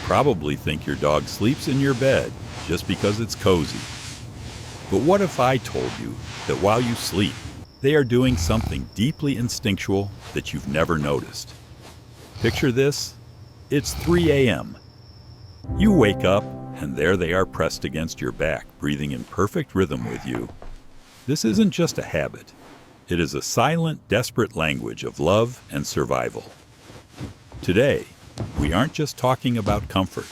probably think your dog sleeps in your bed just because it's cozy. But what if I told you that while you sleep, they are doing something deeply instinctual that you've never noticed? Picture this. It's 3 a.m. You wake up, and there they are pressed against your back, breathing in perfect rhythm with you. This isn't just a habit. It is a silent, desperate language of love and survival. Today, we aren't just talking about comfort.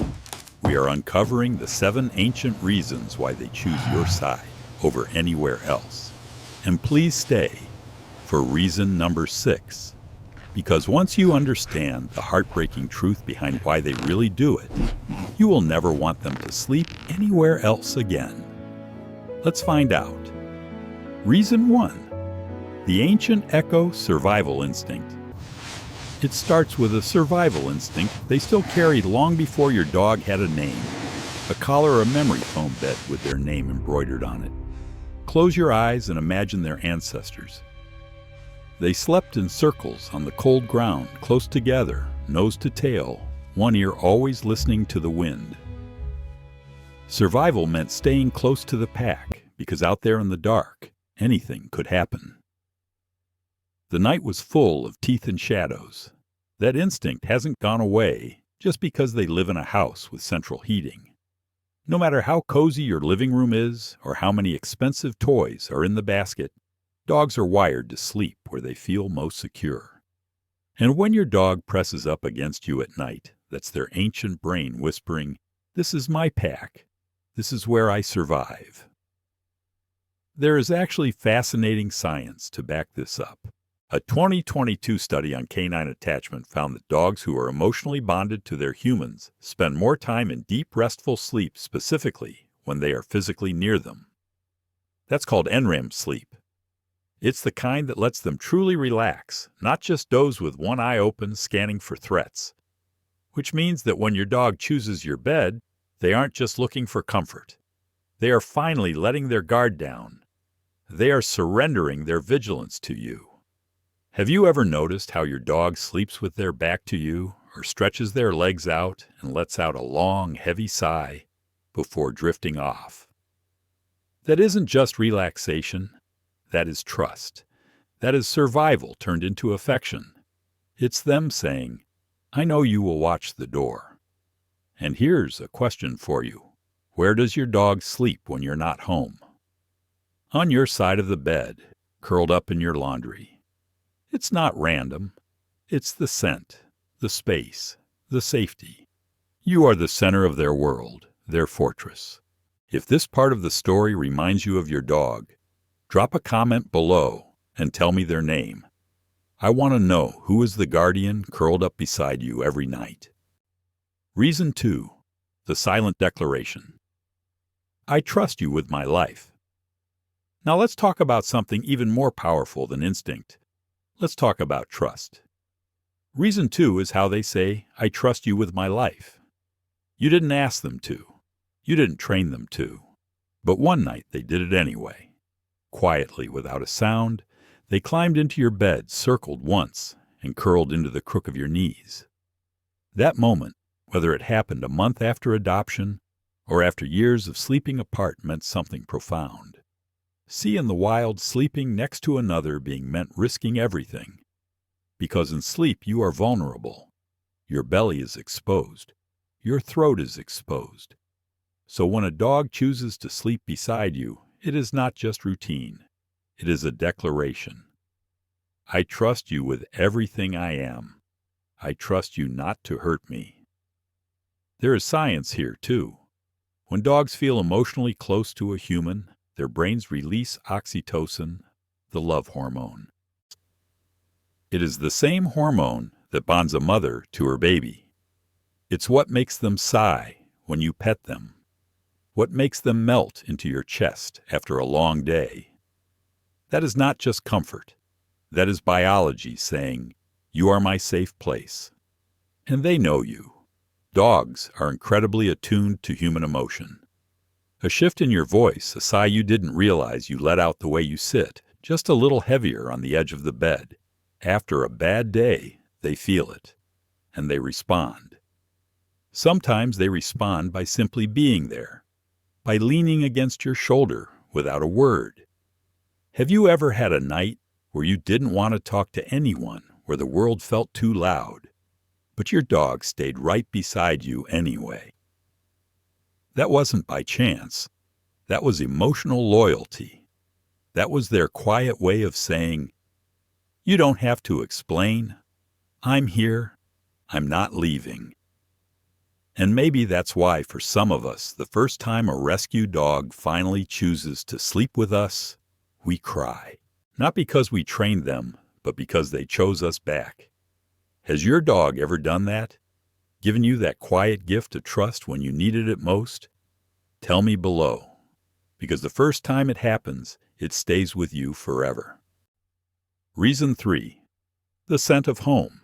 We are uncovering the 7 ancient reasons why they choose your side over anywhere else. And please stay for reason number 6. Because once you understand the heartbreaking truth behind why they really do it, you will never want them to sleep anywhere else again. Let's find out. Reason 1. The ancient echo survival instinct. It starts with a survival instinct they still carried long before your dog had a name. A collar or memory foam bed with their name embroidered on it. Close your eyes and imagine their ancestors. They slept in circles on the cold ground, close together, nose to tail, one ear always listening to the wind. Survival meant staying close to the pack, because out there in the dark, anything could happen. The night was full of teeth and shadows. That instinct hasn't gone away just because they live in a house with central heating. No matter how cozy your living room is or how many expensive toys are in the basket, dogs are wired to sleep where they feel most secure. And when your dog presses up against you at night, that's their ancient brain whispering, "This is my pack. This is where I survive." There is actually fascinating science to back this up. A 2022 study on canine attachment found that dogs who are emotionally bonded to their humans spend more time in deep, restful sleep, specifically when they are physically near them. That's called NREM sleep. It's the kind that lets them truly relax, not just doze with one eye open, scanning for threats. Which means that when your dog chooses your bed, they aren't just looking for comfort. They are finally letting their guard down. They are surrendering their vigilance to you. Have you ever noticed how your dog sleeps with their back to you, or stretches their legs out and lets out a long, heavy sigh before drifting off? That isn't just relaxation. That is trust. That is survival turned into affection. It's them saying, "I know you will watch the door." And here's a question for you. Where does your dog sleep when you're not home? On your side of the bed, curled up in your laundry. It's not random. It's the scent, the space, the safety. You are the center of their world, their fortress. If this part of the story reminds you of your dog, drop a comment below and tell me their name. I want to know who is the guardian curled up beside you every night. Reason 2. The silent declaration. I trust you with my life. Now let's talk about something even more powerful than instinct. Let's talk about trust. Reason 2 is how they say, "I trust you with my life." You didn't ask them to. You didn't train them to. But one night they did it anyway. Quietly, without a sound, they climbed into your bed, circled once, and curled into the crook of your knees. That moment, whether it happened a month after adoption or after years of sleeping apart, meant something profound. See in the wild, sleeping next to another being meant risking everything. Because in sleep you are vulnerable. Your belly is exposed. Your throat is exposed. So when a dog chooses to sleep beside you, it is not just routine. It is a declaration. I trust you with everything I am. I trust you not to hurt me. There is science here, too. When dogs feel emotionally close to a human, their brains release oxytocin, the love hormone. It is the same hormone that bonds a mother to her baby. It's what makes them sigh when you pet them. What makes them melt into your chest after a long day. That is not just comfort. That is biology saying, "You are my safe place." And they know you. Dogs are incredibly attuned to human emotion. A shift in your voice, a sigh you didn't realize you let out the way you sit, just a little heavier on the edge of the bed. After a bad day, they feel it, and they respond. Sometimes they respond by simply being there, by leaning against your shoulder without a word. Have you ever had a night where you didn't want to talk to anyone, where the world felt too loud, but your dog stayed right beside you anyway? That wasn't by chance. That was emotional loyalty. That was their quiet way of saying, "You don't have to explain. I'm here. I'm not leaving." And maybe that's why, for some of us, the first time a rescue dog finally chooses to sleep with us, we cry. Not because we trained them, but because they chose us back. Has your dog ever done that? Given you that quiet gift of trust when you needed it most? Tell me below. Because the first time it happens, it stays with you forever. Reason 3. The scent of home.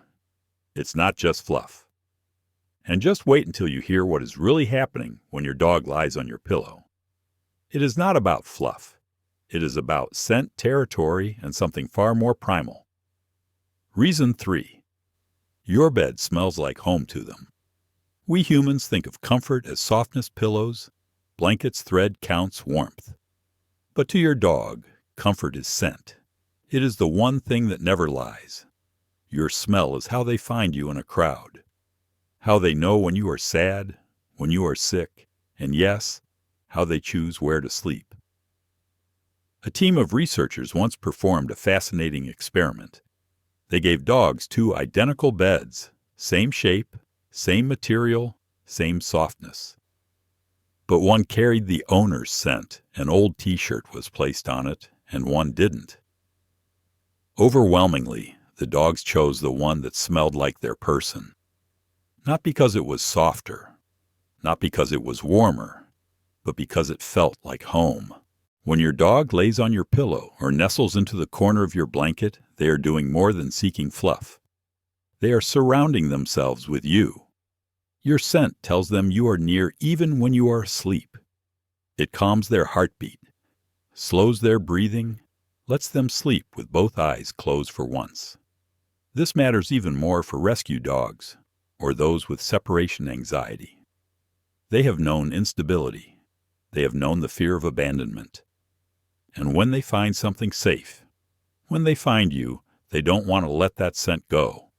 It's not just fluff. And just wait until you hear what is really happening when your dog lies on your pillow. It is not about fluff. It is about scent territory and something far more primal. Reason 3. Your bed smells like home to them. We humans think of comfort as softness, pillows, blankets, thread, counts, warmth. But to your dog, comfort is scent. It is the one thing that never lies. Your smell is how they find you in a crowd. How they know when you are sad, when you are sick, and yes, how they choose where to sleep. A team of researchers once performed a fascinating experiment. They gave dogs 2 identical beds, same shape, same material, same softness. But one carried the owner's scent, an old t-shirt was placed on it, and one didn't. Overwhelmingly, the dogs chose the one that smelled like their person. Not because it was softer, not because it was warmer, but because it felt like home. When your dog lays on your pillow or nestles into the corner of your blanket, they are doing more than seeking fluff. They are surrounding themselves with you. Your scent tells them you are near even when you are asleep. It calms their heartbeat, slows their breathing, lets them sleep with both eyes closed for once. This matters even more for rescue dogs, or those with separation anxiety. They have known instability. They have known the fear of abandonment. And when they find something safe, when they find you, they don't want to let that scent go.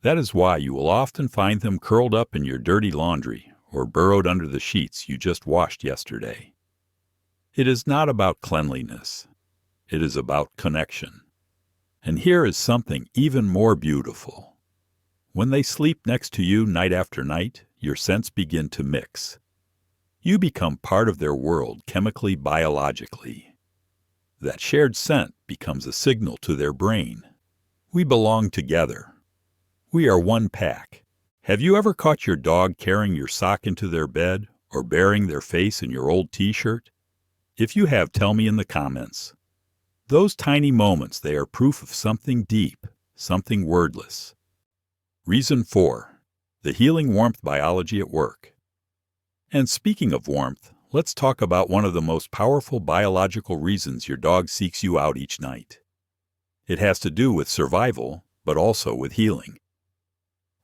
That is why you will often find them curled up in your dirty laundry or burrowed under the sheets you just washed yesterday. It is not about cleanliness. It is about connection. And here is something even more beautiful. When they sleep next to you night after night, your scents begin to mix. You become part of their world chemically, biologically. That shared scent becomes a signal to their brain. We belong together. We are one pack. Have you ever caught your dog carrying your sock into their bed or burying their face in your old t-shirt? If you have, tell me in the comments. Those tiny moments, they are proof of something deep, something wordless. Reason 4. The healing warmth biology at work. And speaking of warmth, let's talk about one of the most powerful biological reasons your dog seeks you out each night. It has to do with survival, but also with healing.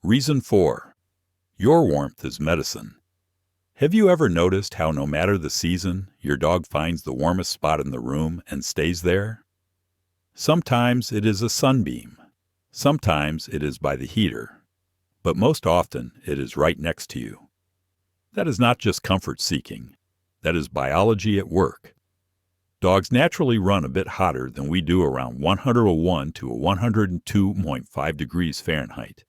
Reason 4. Your warmth is medicine. Have you ever noticed how no matter the season, your dog finds the warmest spot in the room and stays there? Sometimes it is a sunbeam. Sometimes it is by the heater. But most often it is right next to you. That is not just comfort seeking. That is biology at work. Dogs naturally run a bit hotter than we do, around 101 to 102.5 degrees Fahrenheit.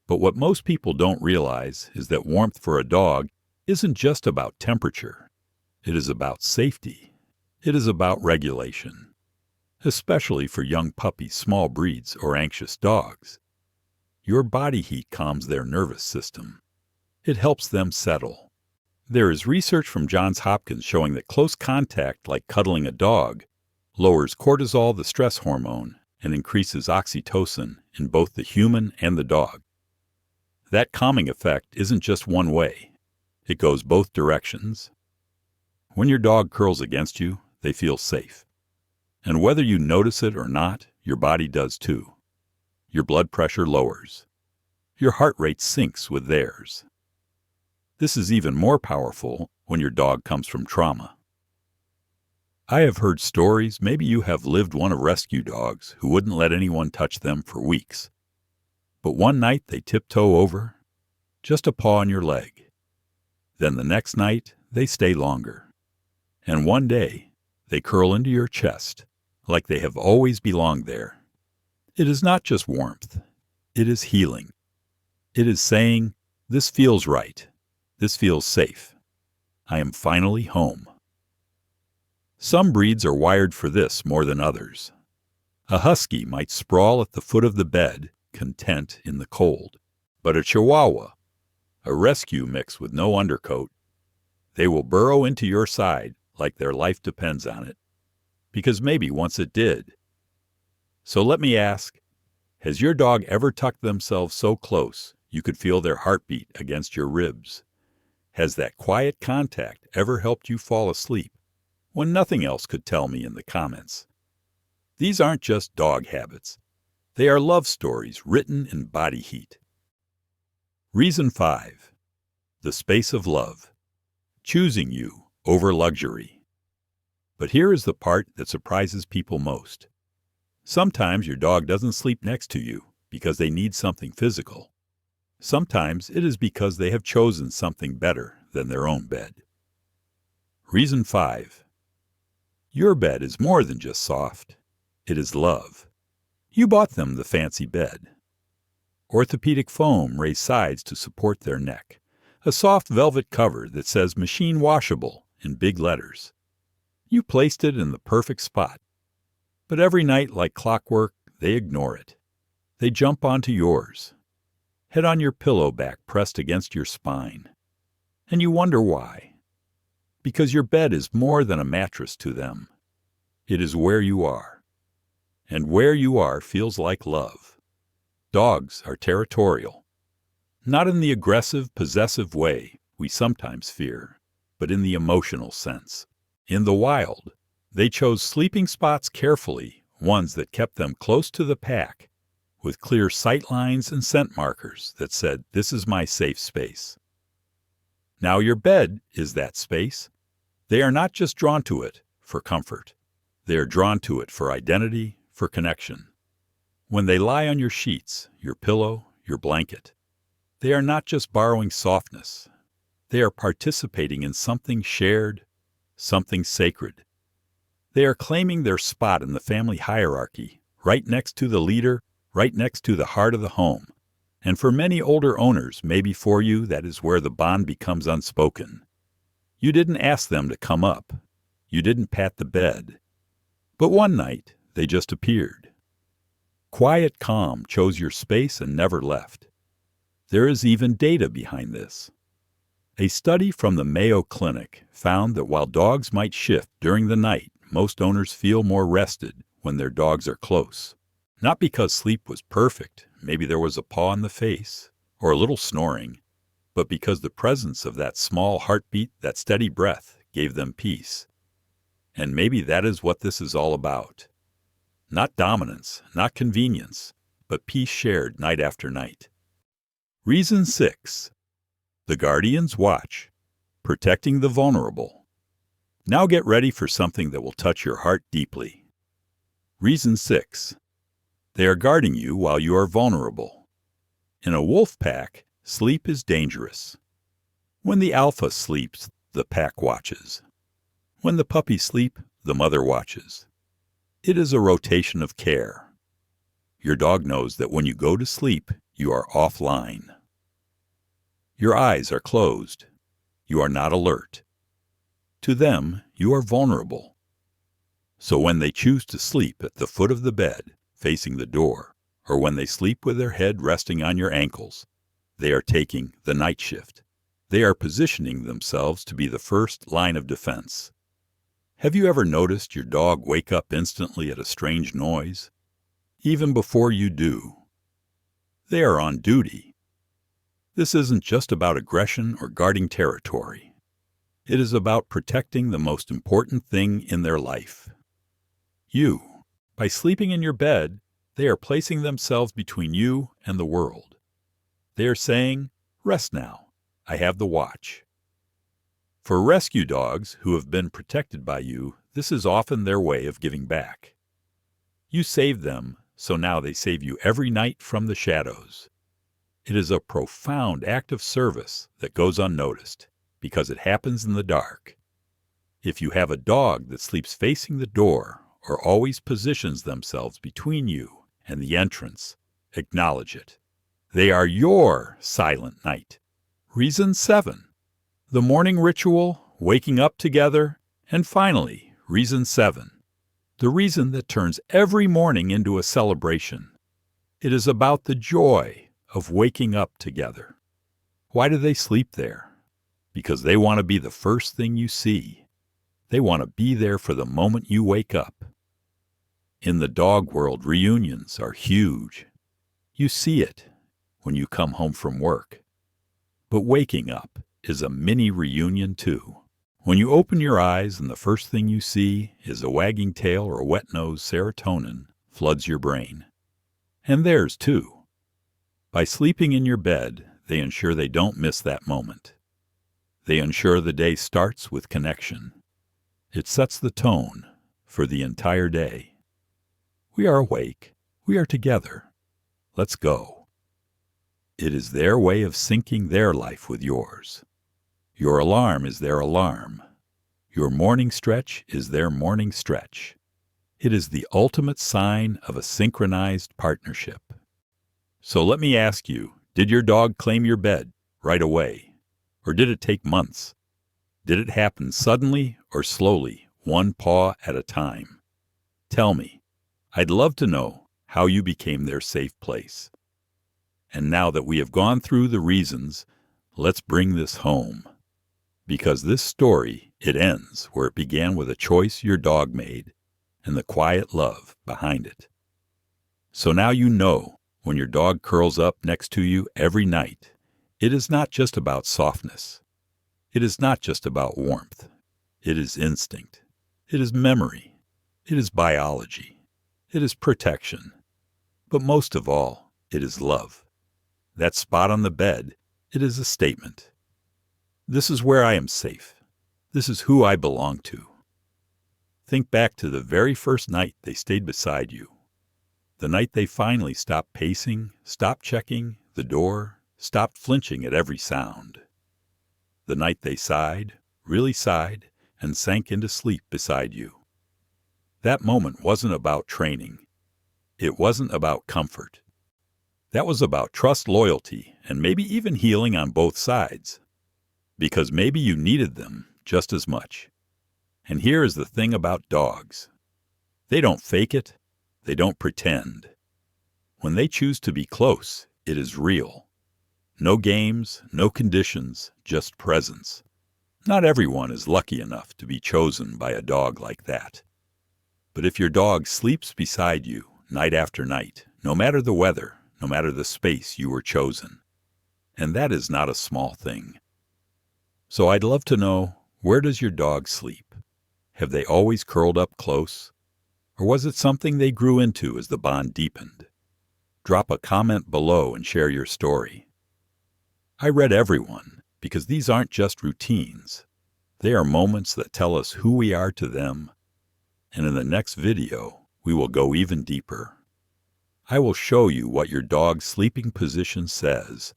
But what most people don't realize is that warmth for a dog isn't just about temperature. It is about safety. It is about regulation. Especially for young puppies, small breeds, or anxious dogs. Your body heat calms their nervous system. It helps them settle. There is research from Johns Hopkins showing that close contact, like cuddling a dog, lowers cortisol, the stress hormone, and increases oxytocin in both the human and the dog. That calming effect isn't just one way. It goes both directions. When your dog curls against you, they feel safe. And whether you notice it or not, your body does too. Your blood pressure lowers. Your heart rate syncs with theirs. This is even more powerful when your dog comes from trauma. I have heard stories, maybe you have lived one of rescue dogs who wouldn't let anyone touch them for weeks. But one night they tiptoe over, just a paw on your leg. Then the next night they stay longer. And one day they curl into your chest like they have always belonged there. It is not just warmth. It is healing. It is saying, this feels right. This feels safe. I am finally home. Some breeds are wired for this more than others. A husky might sprawl at the foot of the bed, content in the cold. But a Chihuahua, a rescue mix with no undercoat, they will burrow into your side like their life depends on it. Because maybe once it did. So let me ask, has your dog ever tucked themselves so close you could feel their heartbeat against your ribs? Has that quiet contact ever helped you fall asleep when nothing else could tell me in the comments? These aren't just dog habits. They are love stories written in body heat. Reason 5. The space of love. Choosing you over luxury. But here is the part that surprises people most. Sometimes your dog doesn't sleep next to you because they need something physical. Sometimes it is because they have chosen something better than their own bed. Reason 5. Your bed is more than just soft. It is love. You bought them the fancy bed. Orthopedic foam raised sides to support their neck. A soft velvet cover that says machine washable in big letters. You placed it in the perfect spot. But every night, like clockwork, they ignore it. They jump onto yours. Head on your pillow back pressed against your spine. And you wonder why. Because your bed is more than a mattress to them. It is where you are. And where you are feels like love. Dogs are territorial. Not in the aggressive, possessive way we sometimes fear, but in the emotional sense. In the wild, they chose sleeping spots carefully, ones that kept them close to the pack, with clear sight lines and scent markers that said, "This is my safe space." Now your bed is that space. They are not just drawn to it for comfort. They are drawn to it for identity, for connection. When they lie on your sheets, your pillow, your blanket, they are not just borrowing softness. They are participating in something shared, something sacred. They are claiming their spot in the family hierarchy, right next to the leader, right next to the heart of the home. And for many older owners, maybe for you, that is where the bond becomes unspoken. You didn't ask them to come up. You didn't pat the bed. But one night, they just appeared. Quiet calm chose your space and never left. There is even data behind this. A study from the Mayo Clinic found that while dogs might shift during the night, most owners feel more rested when their dogs are close. Not because sleep was perfect, maybe there was a paw in the face, or a little snoring, but because the presence of that small heartbeat, that steady breath, gave them peace. And maybe that is what this is all about. Not dominance, not convenience, but peace shared night after night. Reason 6. The Guardian's Watch. Protecting the vulnerable. Now get ready for something that will touch your heart deeply. Reason 6. They are guarding you while you are vulnerable. In a wolf pack, sleep is dangerous. When the alpha sleeps, the pack watches. When the puppies sleep, the mother watches. It is a rotation of care. Your dog knows that when you go to sleep, you are offline. Your eyes are closed. You are not alert. To them, you are vulnerable. So when they choose to sleep at the foot of the bed, facing the door, or when they sleep with their head resting on your ankles, they are taking the night shift. They are positioning themselves to be the first line of defense. Have you ever noticed your dog wake up instantly at a strange noise? Even before you do. They are on duty. This isn't just about aggression or guarding territory. It is about protecting the most important thing in their life. You. By sleeping in your bed, they are placing themselves between you and the world. They are saying, "Rest now. I have the watch. For rescue dogs who have been protected by you, this is often their way of giving back. You saved them, so now they save you every night from the shadows. It is a profound act of service that goes unnoticed, because it happens in the dark. If you have a dog that sleeps facing the door or always positions themselves between you and the entrance, acknowledge it. They are your silent night. Reason 7. The morning ritual, waking up together, and finally, reason 7. The reason that turns every morning into a celebration. It is about the joy of waking up together. Why do they sleep there? Because they want to be the first thing you see. They want to be there for the moment you wake up. In the dog world, reunions are huge. You see it when you come home from work. But waking up is a mini reunion too. When you open your eyes and the first thing you see is a wagging tail or a wet nose, serotonin floods your brain. And theirs too. By sleeping in your bed, they ensure they don't miss that moment. They ensure the day starts with connection. It sets the tone for the entire day. We are awake. We are together. Let's go. It is their way of syncing their life with yours. Your alarm is their alarm. Your morning stretch is their morning stretch. It is the ultimate sign of a synchronized partnership. So let me ask you, did your dog claim your bed right away? Or did it take months? Did it happen suddenly or slowly, one paw at a time? Tell me. I'd love to know how you became their safe place. And now that we have gone through the reasons, let's bring this home. Because this story, it ends where it began with a choice your dog made and the quiet love behind it. So now you know when your dog curls up next to you every night, it is not just about softness. It is not just about warmth. It is instinct. It is memory. It is biology. It is protection. But most of all, it is love. That spot on the bed, it is a statement. This is where I am safe. This is who I belong to. Think back to the very first night they stayed beside you. The night they finally stopped pacing, stopped checking the door, stopped flinching at every sound. The night they sighed, really sighed, and sank into sleep beside you. That moment wasn't about training. It wasn't about comfort. That was about trust, loyalty, and maybe even healing on both sides. Because maybe you needed them just as much. And here is the thing about dogs. They don't fake it. They don't pretend. When they choose to be close, it is real. No games, no conditions, just presence. Not everyone is lucky enough to be chosen by a dog like that. But if your dog sleeps beside you night after night, no matter the weather, no matter the space you were chosen, and that is not a small thing. So I'd love to know, where does your dog sleep? Have they always curled up close? Or was it something they grew into as the bond deepened? Drop a comment below and share your story. I read everyone because these aren't just routines. They are moments that tell us who we are to them. And in the next video, we will go even deeper. I will show you what your dog's sleeping position says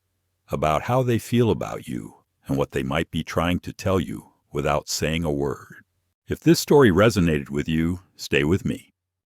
about how they feel about you and what they might be trying to tell you without saying a word. If this story resonated with you, stay with me.